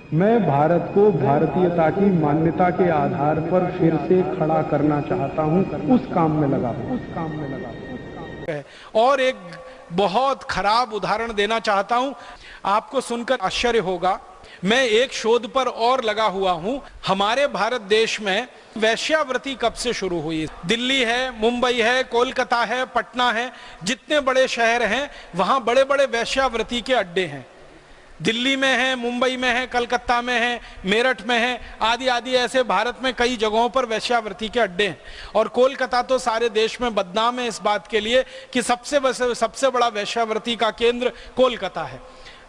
मैं भारत को भारतीयता की मान्यता के आधार पर फिर से खड़ा करना चाहता हूं, उस काम में लगा हूं। और एक बहुत खराब उदाहरण देना चाहता हूं, आपको सुनकर आश्चर्य होगा। मैं एक शोध पर और लगा हुआ हूं। हमारे भारत देश में वेश्यावृत्ति कब से शुरू हुई? दिल्ली है, मुंबई है, कोलकाता है, पटना है, जितने बड़े शहर हैं वहां बड़े बड़े वेश्यावृत्ति के अड्डे हैं। दिल्ली में है, मुंबई में है, कलकत्ता में है, मेरठ में है, आदि आदि ऐसे भारत में कई जगहों पर वेश्यावृत्ति के अड्डे हैं। और कोलकाता तो सारे देश में बदनाम है इस बात के लिए कि सबसे बड़ा वेश्यावृत्ति का केंद्र कोलकाता है।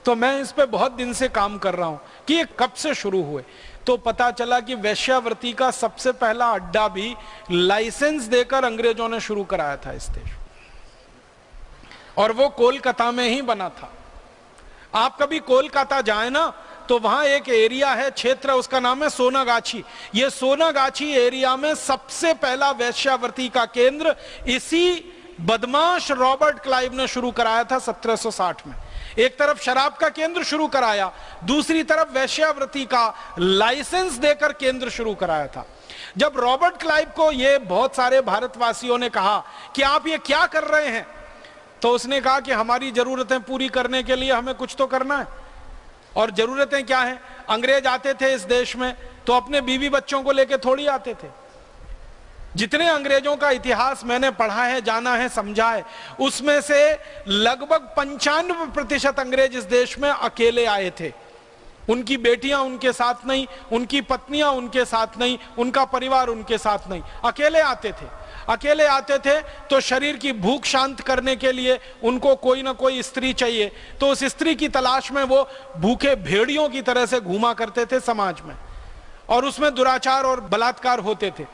तो मैं इस पे बहुत दिन से काम कर रहा हूं कि ये कब से शुरू हुए। तो पता चला कि वेश्यावृत्ति का सबसे पहला अड्डा भी लाइसेंस देकर अंग्रेजों ने शुरू कराया था इस देश, और वो कोलकाता में ही बना था। आप कभी कोलकाता जाए ना तो वहां एक एरिया है, क्षेत्र, उसका नाम है सोनागाछी। ये सोनागाछी एरिया में सबसे पहला वेश्यावृत्ति का केंद्र इसी बदमाश रॉबर्ट क्लाइव ने शुरू कराया था 1760 में। एक तरफ शराब का केंद्र शुरू कराया, दूसरी तरफ वेश्यावृत्ति का लाइसेंस देकर केंद्र शुरू कराया था। जब रॉबर्ट क्लाइव को ये बहुत सारे भारतवासियों ने कहा कि आप ये क्या कर रहे हैं, तो उसने कहा कि हमारी जरूरतें पूरी करने के लिए हमें कुछ तो करना है। और जरूरतें क्या हैं? अंग्रेज आते थे इस देश में तो अपने बीवी बच्चों को लेकर थोड़ी आते थे। जितने अंग्रेजों का इतिहास मैंने पढ़ा है, जाना है, समझा है, उसमें से लगभग 95% अंग्रेज इस देश में अकेले आए थे। उनकी बेटियां उनके साथ नहीं, उनकी पत्नियां उनके साथ नहीं, उनका परिवार उनके साथ नहीं, अकेले आते थे। अकेले आते थे तो शरीर की भूख शांत करने के लिए उनको कोई ना कोई स्त्री चाहिए, तो उस स्त्री की तलाश में वो भूखे भेड़ियों की तरह से घूमा करते थे समाज में, और उसमें दुराचार और बलात्कार होते थे।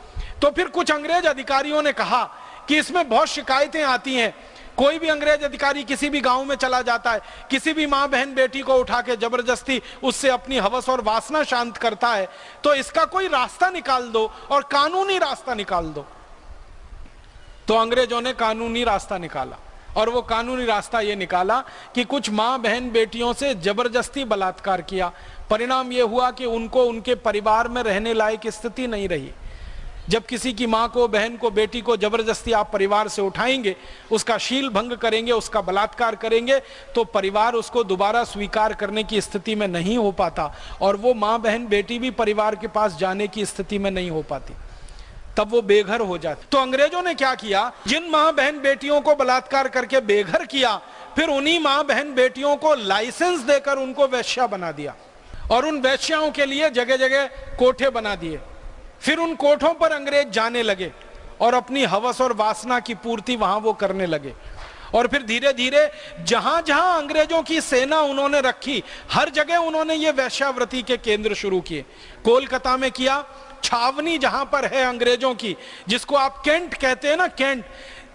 तो फिर कुछ अंग्रेज अधिकारियों ने कहा कि इसमें बहुत शिकायतें आती हैं। कोई भी अंग्रेज अधिकारी किसी भी गांव में चला जाता है, किसी भी मां बहन बेटी को उठा के जबरदस्ती उससे अपनी हवस और वासना शांत करता है, तो इसका कोई रास्ता निकाल दो और कानूनी रास्ता निकाल दो। तो अंग्रेजों ने कानूनी रास्ता निकाला, और वो कानूनी रास्ता ये निकाला कि कुछ मां बहन बेटियों से जबरदस्ती बलात्कार किया। परिणाम ये हुआ कि उनको उनके परिवार में रहने लायक स्थिति नहीं रही। जब किसी की मां को, बहन को, बेटी को जबरदस्ती आप परिवार से उठाएंगे, उसका शील भंग करेंगे, उसका बलात्कार करेंगे, तो परिवार उसको दोबारा स्वीकार करने की स्थिति में नहीं हो पाता, और वो मां बहन बेटी भी परिवार के पास जाने की स्थिति में नहीं हो पाती, तब वो बेघर हो जाते। तो अंग्रेजों ने क्या किया, जिन मां बहन बेटियों को बलात्कार करके बेघर किया, फिर उन्हीं मां बहन बेटियों को लाइसेंस देकर उनको वेश्या बना दिया, और उन वेश्याओं के लिए जगह जगह कोठे बना दिए। फिर उन कोठों पर अंग्रेज जाने लगे और अपनी हवस और वासना की पूर्ति वहां वो करने लगे। और फिर धीरे धीरे जहां जहां अंग्रेजों की सेना उन्होंने रखी, हर जगह उन्होंने ये वेश्यावृत्ति के केंद्र शुरू किए। कोलकाता में किया, छावनी जहां पर है अंग्रेजों की, जिसको आप कैंट कहते हैं ना, कैंट,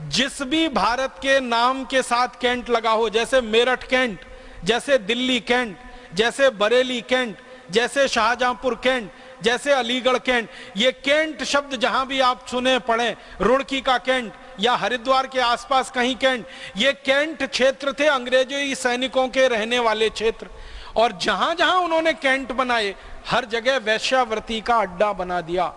जिस भी भारत के नाम के साथ कैंट लगा हो, जैसे मेरठ कैंट, जैसे दिल्ली कैंट, जैसे बरेली कैंट, जैसे शाहजहांपुर कैंट, जैसे अलीगढ़ कैंट, ये कैंट शब्द जहां भी आप सुने पढ़े, रुड़की का कैंट या हरिद्वार के आसपास कहीं कैंट, ये कैंट क्षेत्र थे अंग्रेजी सैनिकों के रहने वाले क्षेत्र। और जहां जहां उन्होंने कैंट बनाए, हर जगह वेश्यावृत्ति का अड्डा बना दिया,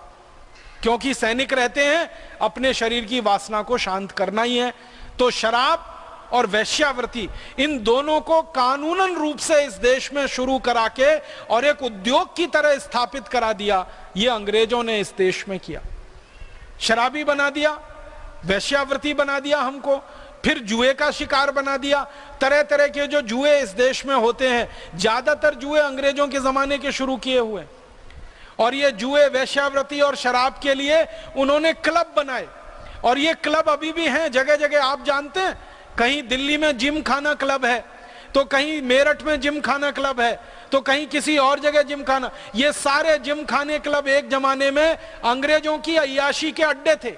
क्योंकि सैनिक रहते हैं, अपने शरीर की वासना को शांत करना ही है। तो शराब और वेश्यावृत्ति, इन दोनों को कानूनन रूप से इस देश में शुरू करा के और एक उद्योग की तरह स्थापित करा दिया, ये अंग्रेजों ने इस देश में किया। शराबी बना दिया, वेश्यावृत्ति बना दिया हमको, फिर जुए का शिकार बना दिया। तरह तरह के जो जुए इस देश में होते हैं, ज्यादातर जुए अंग्रेजों के जमाने के शुरू किए हुए, और ये जुए, वेश्यावृत्ति और शराब के लिए उन्होंने क्लब बनाए, और ये क्लब अभी भी हैं जगह जगह। आप जानते हैं, कहीं दिल्ली में जिम खाना क्लब है, तो कहीं मेरठ में जिम खाना क्लब है, तो कहीं किसी और जगह जिम खाना। ये सारे जिम खाने क्लब एक जमाने में अंग्रेजों की अय्याशी के अड्डे थे।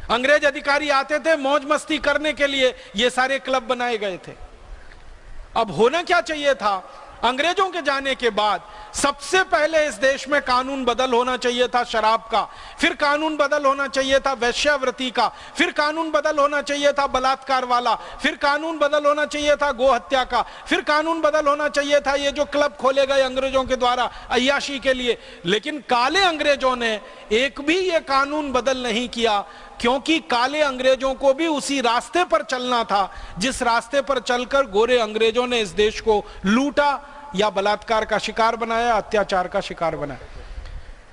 अंग्रेज अधिकारी आते थे मौज मस्ती करने के लिए, ये सारे क्लब बनाए गए थे। अब होना क्या चाहिए था, अंग्रेजों के जाने के बाद सबसे पहले इस देश में कानून बदल होना चाहिए था शराब का, फिर कानून बदल होना चाहिए था वेश्यावृत्ति का, फिर कानून बदल होना चाहिए था बलात्कार वाला, फिर कानून बदल होना चाहिए था गोहत्या का, फिर कानून बदल होना चाहिए था ये जो क्लब खोले गए अंग्रेजों के द्वारा अय्याशी के लिए। लेकिन काले अंग्रेजों ने एक भी ये कानून बदल नहीं किया, क्योंकि काले अंग्रेजों को भी उसी रास्ते पर चलना था जिस रास्ते पर चलकर गोरे अंग्रेजों ने इस देश को लूटा या बलात्कार का शिकार बनाया, अत्याचार का शिकार बनाया।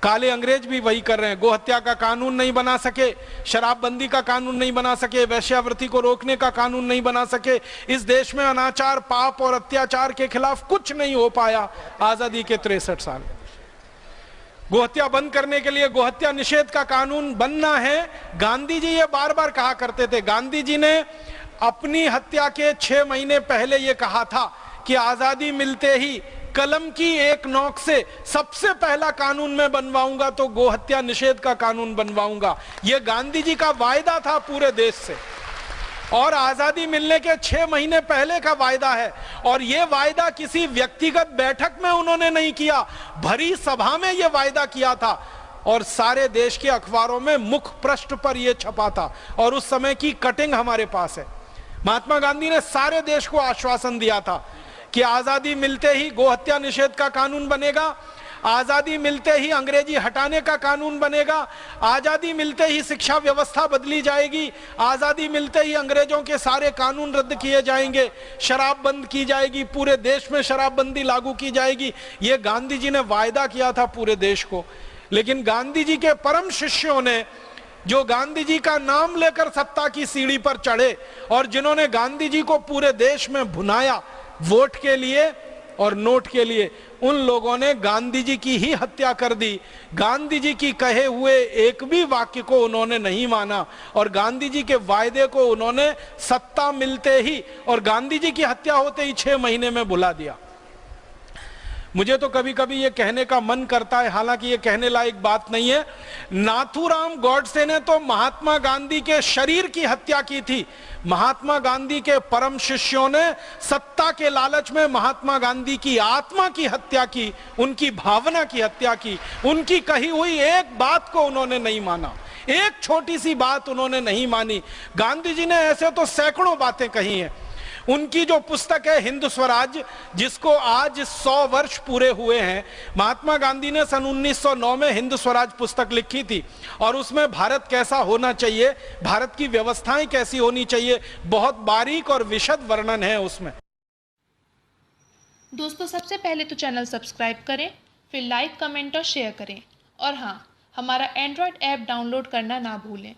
काले अंग्रेज भी वही कर रहे हैं। गोहत्या का कानून नहीं बना सके, शराबबंदी का कानून नहीं बना सके, वेश्यावृत्ति को रोकने का कानून नहीं बना सके। इस देश में अनाचार, पाप और अत्याचार के खिलाफ कुछ नहीं हो पाया आजादी के 63 साल। गोहत्या बंद करने के लिए गोहत्या निषेध का कानून बनना है। गांधी जी ये बार बार कहा करते थे। गांधी जी ने अपनी हत्या के 6 महीने पहले ये कहा था कि आजादी मिलते ही कलम की एक नोक से सबसे पहला कानून मैं बनवाऊंगा तो गोहत्या निषेध का कानून बनवाऊंगा। यह गांधी जी का वायदा था पूरे देश से, और आजादी मिलने के 6 महीने पहले का वायदा है। और यह वायदा किसी व्यक्तिगत बैठक में उन्होंने नहीं किया, भरी सभा में यह वायदा किया था और सारे देश के अखबारों में मुख पृष्ठ पर यह छपा था। और उस समय की कटिंग हमारे पास है। महात्मा गांधी ने सारे देश को आश्वासन दिया था कि आजादी मिलते ही गोहत्या निषेध का कानून बनेगा, आजादी मिलते ही अंग्रेजी हटाने का कानून बनेगा, आजादी मिलते ही शिक्षा व्यवस्था बदली जाएगी, आजादी मिलते ही अंग्रेजों के सारे कानून रद्द किए जाएंगे, शराब बंद की जाएगी, पूरे देश में शराबबंदी लागू की जाएगी। ये गांधी जी ने वायदा किया था पूरे देश को। लेकिन गांधी जी के परम शिष्यों ने, जो गांधी जी का नाम लेकर सत्ता की सीढ़ी पर चढ़े और जिन्होंने गांधी जी को पूरे देश में भुनाया वोट के लिए और नोट के लिए, उन लोगों ने गांधी जी की ही हत्या कर दी। गांधी जी की कहे हुए एक भी वाक्य को उन्होंने नहीं माना और गांधी जी के वायदे को उन्होंने सत्ता मिलते ही और गांधी जी की हत्या होते ही 6 महीने में भुला दिया। मुझे तो कभी कभी ये कहने का मन करता है, हालांकि ये कहने लायक बात नहीं है, नाथूराम गॉडसे ने तो महात्मा गांधी के शरीर की हत्या की थी। महात्मा गांधी के परम शिष्यों ने सत्ता के लालच में महात्मा गांधी की आत्मा की हत्या की, उनकी भावना की हत्या की। उनकी कही हुई एक बात को उन्होंने नहीं माना, एक छोटी सी बात उन्होंने नहीं मानी। गांधी जी ने ऐसे तो सैकड़ों बातें कही हैं। उनकी जो पुस्तक है हिंद स्वराज, जिसको आज 100 वर्ष पूरे हुए हैं, महात्मा गांधी ने सन 1909 में हिंद स्वराज पुस्तक लिखी थी और उसमें भारत कैसा होना चाहिए, भारत की व्यवस्थाएं कैसी होनी चाहिए, बहुत बारीक और विशद वर्णन है उसमें। दोस्तों, सबसे पहले तो चैनल सब्सक्राइब करें, फिर लाइक, कमेंट और शेयर करें। और हाँ, हमारा एंड्रॉयड ऐप डाउनलोड करना ना भूलें।